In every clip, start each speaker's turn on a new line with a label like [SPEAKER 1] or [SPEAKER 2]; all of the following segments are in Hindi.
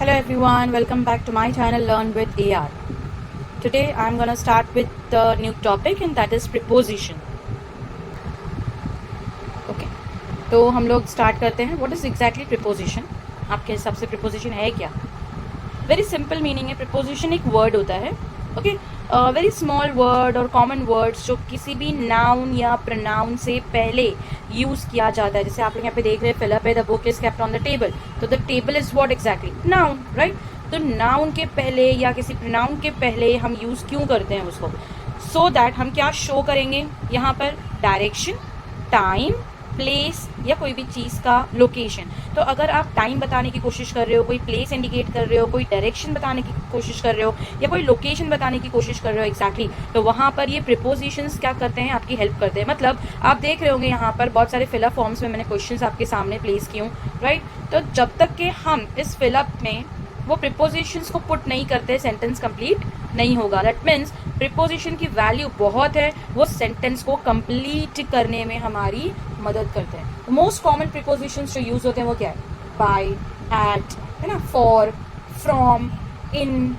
[SPEAKER 1] Hello everyone, welcome back to my channel Learn with AR. Today I'm gonna start with the new topic and that is preposition. Okay, तो हम लोग स्टार्ट करते हैं. What is exactly preposition? आपके हिसाब से preposition है क्या? वेरी सिंपल मीनिंग है. preposition एक वर्ड होता है. ओके, वेरी स्मॉल वर्ड और कॉमन वर्ड्स जो किसी भी नाउन या प्रोनाउन से पहले यूज़ किया जाता है. जैसे आप लोग यहाँ पे देख रहे हैं, फिल अप है, the book is kept on the table. तो the table is what exactly? Noun, right? तो नाउन के पहले या किसी प्रोनाउन के पहले हम यूज़ क्यों करते हैं उसको? सो दैट हम क्या शो करेंगे यहाँ पर? डायरेक्शन, टाइम, प्लेस या कोई भी चीज़ का लोकेशन. तो अगर आप टाइम बताने की कोशिश कर रहे हो, कोई प्लेस इंडिकेट कर रहे हो, कोई डायरेक्शन बताने की कोशिश कर रहे हो या कोई लोकेशन बताने की कोशिश कर रहे हो एग्जैक्टली, तो वहाँ पर ये प्रिपोजिशंस क्या करते हैं? आपकी हेल्प करते हैं. मतलब आप देख रहे होंगे यहाँ पर बहुत सारे फिलअप फॉर्म्स में मैंने क्वेश्चंस आपके सामने प्लेस किए हूँ, राइट? तो जब तक कि हम इस फिलअप में वो प्रिपोजिशंस को पुट नहीं करते, सेंटेंस कंप्लीट नहीं होगा. दैट मीन्स प्रिपोजिशन की वैल्यू बहुत है, वो सेंटेंस को कंप्लीट करने में हमारी मदद करते हैं. मोस्ट कॉमन प्रिपोजिशंस जो यूज होते हैं वो क्या है? बाय, एट, है ना, फॉर, फ्रॉम, इन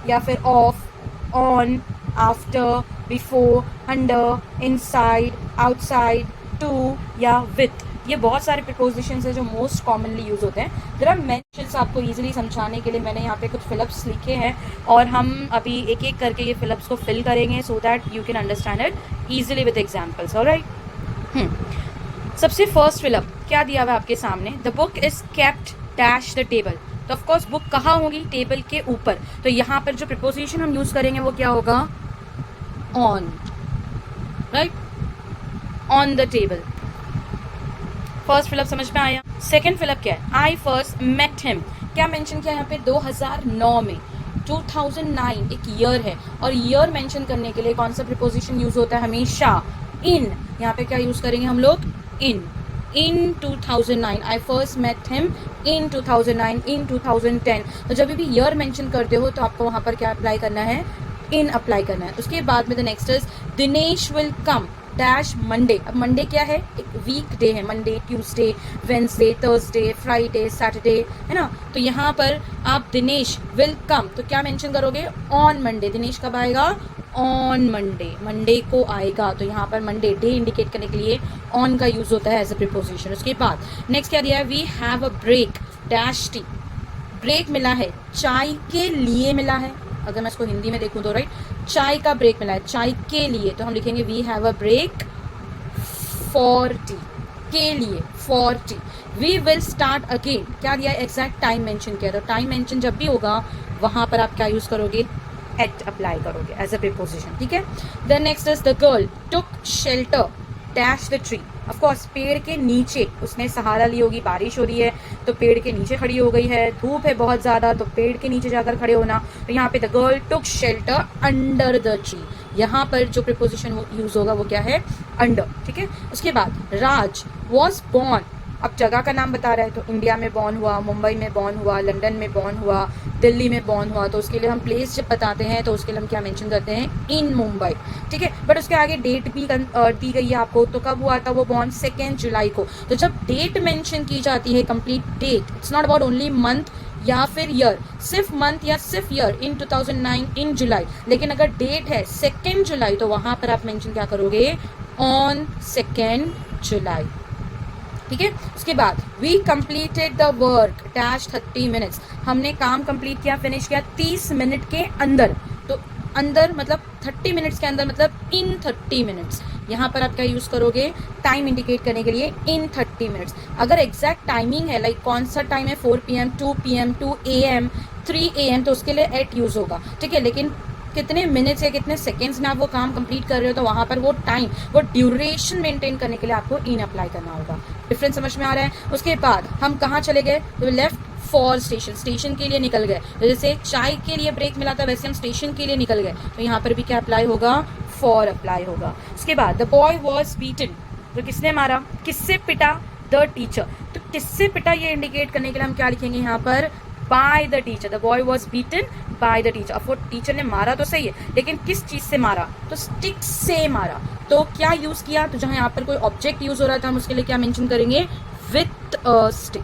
[SPEAKER 1] या फिर of, on, after, before, under, inside, outside, to या विथ. ये बहुत सारे प्रिपोजिशंस हैं जो मोस्ट कॉमनली यूज होते हैं. There are mentions. आपको इजीली समझाने के लिए मैंने यहाँ पे कुछ फिलअप्स लिखे हैं और हम अभी एक एक करके ये फिलअप्स को फिल करेंगे so that you can understand it easily with examples. Alright, सबसे फर्स्ट फिलअप क्या दिया हुआ है आपके सामने? The book is kept dash the table. तो ऑफकोर्स बुक कहाँ होगी? टेबल के ऊपर. तो यहाँ पर जो प्रिपोजिशन हम यूज करेंगे वो क्या होगा? On, right? On the table. First fill up समझ में आया. सेकेंड फिलअप क्या है? आई फर्स्ट मेट हिम. क्या मेंशन किया यहाँ पे? 2009 में. 2009 एक ईयर है और ईयर मेंशन करने के लिए कौन सा प्रिपोजिशन यूज होता है? हमेशा इन. यहाँ पे क्या यूज करेंगे हम लोग? इन. इन 2009. आई फर्स्ट मेट हिम इन 2009, इन 2010. तो जब भी ईयर मेंशन करते हो तो आपको वहाँ पर क्या अप्लाई करना है? इन अप्लाई करना है. उसके बाद में the next is Dinesh will come dash Monday. अब मंडे क्या है? एक वीक डे है. Monday, Tuesday, Wednesday, Thursday, Friday, Saturday, है ना? तो यहाँ पर आप दिनेश विल कम तो क्या मेंशन करोगे? On Monday. दिनेश कब आएगा? On Monday. मंडे को आएगा. तो यहाँ पर मंडे डे इंडिकेट करने के लिए ऑन का यूज होता है एज अ प्रिपोजिशन. उसके बाद नेक्स्ट क्या दिया है? We have a break dash tea. Break मिला है, चाय के लिए मिला है. अगर मैं इसको हिंदी में देखूं तो राइट, चाय का ब्रेक मिला है, चाय के लिए. तो हम लिखेंगे we have a break for tea. के लिए, for tea. We will start again. क्या दिया है? एग्जैक्ट टाइम मेंशन किया. तो टाइम मेंशन जब भी होगा वहां पर आप क्या यूज करोगे? एट अप्लाई करोगे एज अ प्रिपोजिशन. ठीक है. Then next is the girl took shelter dash the tree. Of course पेड़ के नीचे उसने सहारा ली होगी. बारिश हो रही है तो पेड़ के नीचे खड़ी हो गई है. धूप है बहुत ज़्यादा तो पेड़ के नीचे जाकर खड़े होना. तो यहाँ पे the girl took shelter under the tree. यहाँ पर जो प्रिपोजिशन यूज होगा वो क्या है? अंडर. ठीक है. उसके बाद राज वॉज बॉर्न. अब जगह का नाम बता रहा है तो इंडिया में बॉर्न हुआ, मुंबई में बॉर्न हुआ, लंदन में बॉर्न हुआ, दिल्ली में बॉर्न हुआ. तो उसके लिए हम प्लेस जब बताते हैं तो उसके लिए हम क्या मेंशन करते हैं? इन मुंबई. ठीक है. बट उसके आगे डेट भी दी गई है आपको. तो कब हुआ था वो बॉर्न? 2 जुलाई को. तो जब डेट मेंशन की जाती है, complete date, it's not about only month या फिर ईयर, सिर्फ मंथ या सिर्फ ईयर, इन 2009 इन जुलाई. लेकिन अगर डेट है 2 जुलाई तो वहां पर आप मेंशन क्या करोगे? On 2 July. ठीक है. उसके बाद we completed the work dash 30 minutes. हमने काम कंप्लीट किया, फिनिश किया 30 मिनट के अंदर. तो अंदर मतलब 30 मिनट्स के अंदर मतलब इन 30 मिनट्स. यहाँ पर आप क्या यूज करोगे? टाइम इंडिकेट करने के लिए इन 30 मिनट्स. अगर एग्जैक्ट टाइमिंग है, लाइक कौन सा टाइम है? 4 PM, 2 PM, 2 AM, 3 AM, तो उसके लिए एट यूज होगा. ठीक है. लेकिन कितने मिनट्स या कितने सेकेंड्स में आप वो काम कंप्लीट कर रहे हो तो वहाँ पर वो टाइम, वो ड्यूरेशन मेंटेन करने के लिए आपको इन अप्लाई करना होगा. डिफरेंस समझ में आ रहा है? उसके बाद हम कहाँ चले गए? तो लेफ्ट फॉर स्टेशन. स्टेशन के लिए निकल गए. तो जैसे चाय के लिए ब्रेक मिला था वैसे हम स्टेशन के लिए निकल गए. तो यहाँ पर भी क्या अप्लाई होगा? फॉर अप्लाई होगा. उसके बाद द बॉय वॉज बीटन. तो किसने मारा? किससे पिटा? The teacher. तो किससे पिटा ये इंडिकेट करने के लिए हम क्या लिखेंगे यहाँ पर? By the teacher. The boy was beaten by the teacher. अब वो टीचर ने मारा तो सही है लेकिन किस चीज से मारा? तो स्टिक से मारा. तो क्या यूज किया? तो जहां यहाँ पर कोई ऑब्जेक्ट यूज हो रहा था हम उसके लिए क्या मेंशन करेंगे? With a stick.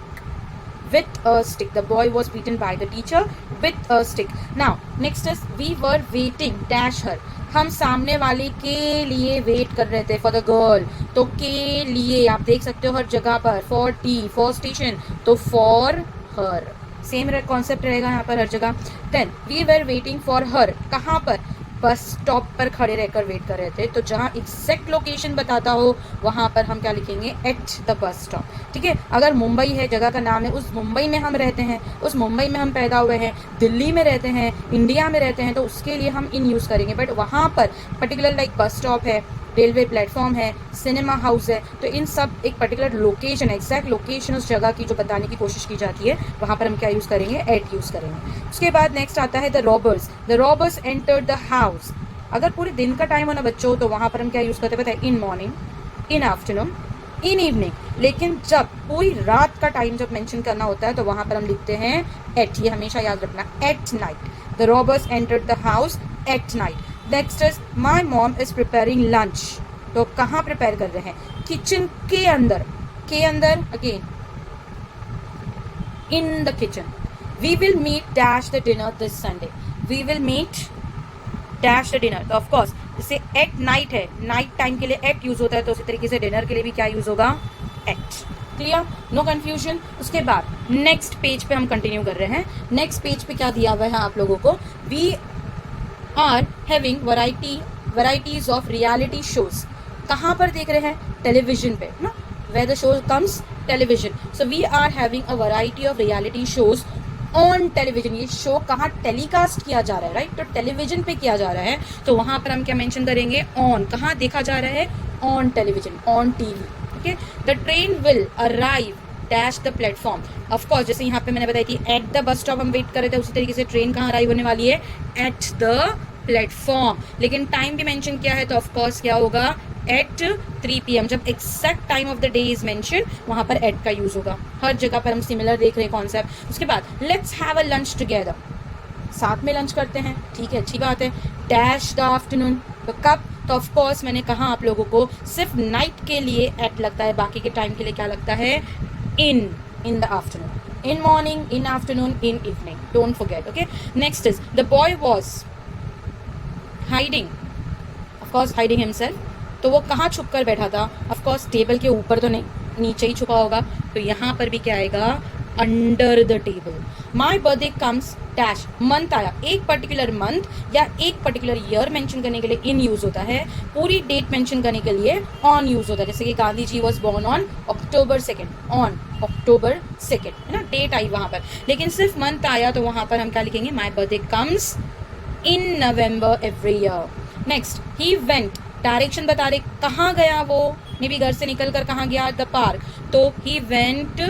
[SPEAKER 1] with a stick. The boy was beaten by the teacher with a stick. Now next is we were waiting dash her. हम सामने वाले के लिए वेट कर रहे थे, फॉर द गर्ल, तो के लिए आप देख सकते हो हर जगह पर, फॉर टी, फॉर स्टेशन, तो फॉर हर, सेम कॉन्सेप्ट रहेगा यहाँ पर हर जगह. Then we were waiting for her, कहाँ पर, बस स्टॉप पर खड़े रहकर वेट कर रहे थे, तो जहाँ एग्जैक्ट लोकेशन बताता हो वहाँ पर हम क्या लिखेंगे, एट द बस स्टॉप. ठीक है, अगर मुंबई है, जगह का नाम है, उस मुंबई में हम रहते हैं, उस मुंबई में हम पैदा हुए हैं, दिल्ली में रहते हैं, इंडिया में रहते हैं, तो उसके लिए हम इन यूज़ करेंगे. बट वहाँ पर पर्टिकुलर लाइक बस स्टॉप है, रेलवे प्लेटफॉर्म है, सिनेमा हाउस है, तो इन सब एक पर्टिकुलर लोकेशन, एग्जैक्ट लोकेशन उस जगह की जो बताने की कोशिश की जाती है, वहाँ पर हम क्या यूज़ करेंगे, एट यूज़ करेंगे. उसके बाद नेक्स्ट आता है the robbers. The robbers entered the house. अगर पूरे दिन का टाइम होना बच्चों, तो वहाँ पर हम क्या यूज़ करते हैं, पता है, in morning, in afternoon, in evening. लेकिन जब पूरी रात का टाइम जब मेंशन करना होता है, तो वहाँ पर हम लिखते हैं एट. ये हमेशा याद रखना, at night. The robbers entered the house at night. Next is my mom is preparing lunch. तो कहाँ प्रिपेयर कर रहे हैं, किचन के अंदर, के अंदर, again in the kitchen. We will meet dash the dinner this Sunday. We will meet dash the dinner. तो ऑफकोर्स जैसे एट नाइट है, नाइट टाइम के लिए एट यूज होता है, तो उसी तरीके से डिनर के लिए भी क्या यूज होगा, एट. Clear, no confusion. उसके बाद नेक्स्ट पेज पे हम कंटिन्यू कर रहे हैं. नेक्स्ट पेज पे क्या दिया हुआ है आप लोगों को, we are having varieties of reality shows. कहाँ पर देख रहे हैं, टेलीविजन पे ना, where the show comes, television. So we are having a variety of reality shows on television. ये शो कहाँ टेलीकास्ट किया जा रहा है, राइट, तो टेलीविजन पे किया जा रहा है, तो वहाँ पर हम क्या मेंशन करेंगे, ऑन. कहाँ देखा जा रहा है, on television, on TV. Okay, the train will arrive dash the platform. Of course जैसे यहाँ पे मैंने बताई थी एट द बस स्टॉप हम वेट कर रहे थे, उसी तरीके से ट्रेन कहाँ अराइव होने वाली है, एट द प्लेटफॉर्म. लेकिन टाइम भी मेंशन किया है, तो ऑफकोर्स क्या होगा, एट 3 PM. जब exact time of the day is mention, वहां पर एट का यूज होगा. हर जगह पर हम सिमिलर देख रहे हैं कॉन्सेप्ट. उसके बाद let's have a lunch together. साथ में लंच करते हैं, ठीक है, अच्छी बात है. Dash the afternoon. तो कब, तो ऑफकोर्स मैंने कहा आप लोगों को सिर्फ नाइट के लिए एट लगता है, बाकी के टाइम के लिए क्या लगता है, in the afternoon, in morning, in afternoon, in evening. Don't forget. Okay, next is the boy was hiding. Of course hiding himself. तो वो कहाँ छुप कर बैठा था, ऑफकोर्स टेबल के ऊपर तो नहीं, नीचे ही छुपा होगा, तो यहाँ पर भी क्या आएगा, under the table. My birthday comes dash. Month आया, एक पर्टिकुलर मंथ या एक पर्टिकुलर ईयर मेंशन करने के लिए इन यूज होता है. पूरी डेट मेंशन करने के लिए ऑन यूज होता है. जैसे कि Gandhi ji was born on October 2nd, on October 2nd, है ना, डेट आई वहां पर. लेकिन सिर्फ मंथ आया, तो वहां पर हम क्या लिखेंगे, my birthday comes in November every year. Next, he went. Direction बता रहे, कहाँ गया वो, मे बी घर से निकल कर कहाँ गया, द पार्क. तो he went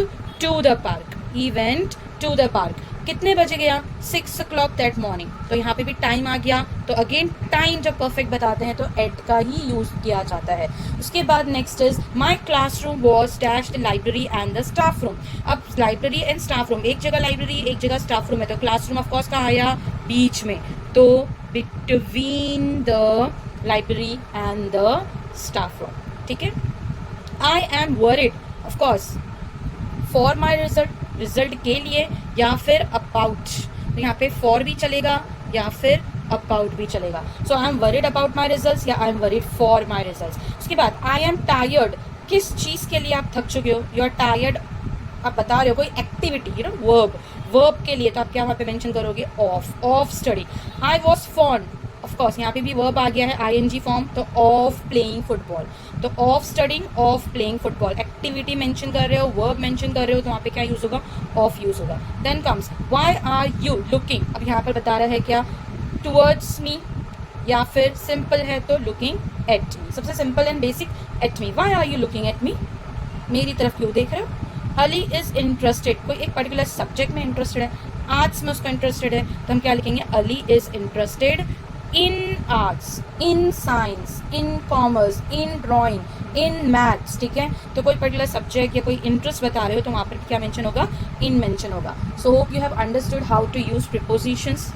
[SPEAKER 1] to the park. He went to the park. कितने बजे गया, 6 o'clock दैट मॉर्निंग. तो यहाँ पे भी टाइम आ गया. तो अगेन टाइम जब परफेक्ट बताते हैं, तो एट का ही यूज किया जाता है. उसके बाद next is my classroom was dash the library and the staff room. अब लाइब्रेरी एंड स्टाफ रूम, एक जगह लाइब्रेरी, एक जगह स्टाफ रूम है, तो क्लासरूम ऑफकोर्स कहाँ आया, बीच में. तो between the library and the staff room. ठीक है. आई am worried, of course for my result, result के लिए, या फिर अबाउट. तो यहाँ पे फॉर भी चलेगा या फिर अबाउट भी चलेगा. So I am worried about my result या I am worried for my result. उसके बाद आई एम टायर्ड. किस चीज़ के लिए आप थक चुके हो, यू आर टायर्ड, आप बता रहे हो कोई एक्टिविटी, यू नो, वर्ब के लिए, तो आप क्या वहाँ पे मेंशन करोगे, of study. I was fond. Of course यहाँ पे भी वर्ब आ गया है, ING फॉर्म, तो ऑफ प्लेइंग फुटबॉल. तो of studying, of playing football. Activity mention कर रहे हो, वर्ब मेंशन कर रहे हो, तो वहाँ पे क्या यूज होगा, ऑफ यूज होगा. Then comes why are you looking. अब यहाँ पर बता रहा है क्या, टुवर्ड्स मी, या फिर सिंपल है तो लुकिंग एट मी. सबसे simple and basic, at me. Why are you looking at me, मेरी तरफ क्यों देख रहे हो. Ali is interested. कोई एक पर्टिकुलर सब्जेक्ट में इंटरेस्टेड है, आर्ट्स में उसका इंटरेस्टेड है, तो हम क्या लिखेंगे, Ali is interested in arts, in science, in commerce, in drawing, in maths. ठीक है. तो कोई पर्टिकुलर सब्जेक्ट या कोई इंटरेस्ट बता रहे हो, तो वहाँ पर क्या मेंशन होगा, इन मेंशन होगा. So hope you have understood how to use prepositions.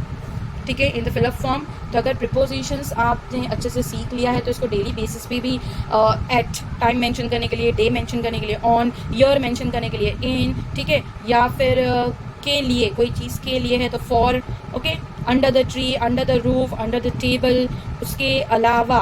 [SPEAKER 1] ठीक है, इन द फिलअप फॉर्म। तो अगर प्रिपोजिशंस आपने अच्छे से सीख लिया है तो इसको डेली बेसिस पे भी एट टाइम मेंशन करने के लिए, डे मेंशन करने के लिए, ऑन, ईयर मेंशन करने के लिए, इन, ठीक है, या फिर के लिए, कोई चीज़ के लिए है तो for, okay, under the tree, under the roof, under the table, उसके अलावा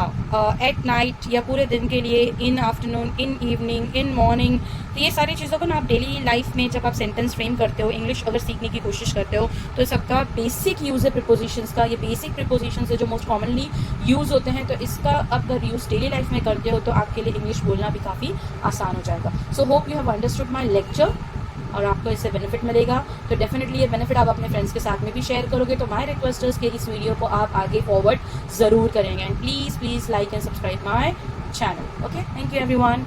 [SPEAKER 1] एट नाइट या पूरे दिन के लिए, in afternoon, in evening, in morning. तो ये सारी चीज़ों को ना आप डेली लाइफ में जब आप सेंटेंस फ्रेम करते हो, इंग्लिश अगर सीखने की कोशिश करते हो, तो सबका बेसिक यूज़ है प्रिपोजिशंस का। ये बेसिक प्रिपोजिशंस है जो मोस्ट कॉमनली यूज़ होते हैं, तो इसका अगर यूज़ डेली लाइफ में करते हो तो आपके लिए इंग्लिश बोलना भी काफ़ी आसान हो जाएगा। सो hope you have understood my lecture और आपको इससे बेनिफिट मिलेगा। तो डेफिनेटली ये बेनिफिट आप अपने फ्रेंड्स के साथ में भी शेयर करोगे। तो माय रिक्वेस्टर्स के इस वीडियो को आप आगे फॉरवर्ड ज़रूर करेंगे। And please like and subscribe my channel. Okay, thank you everyone.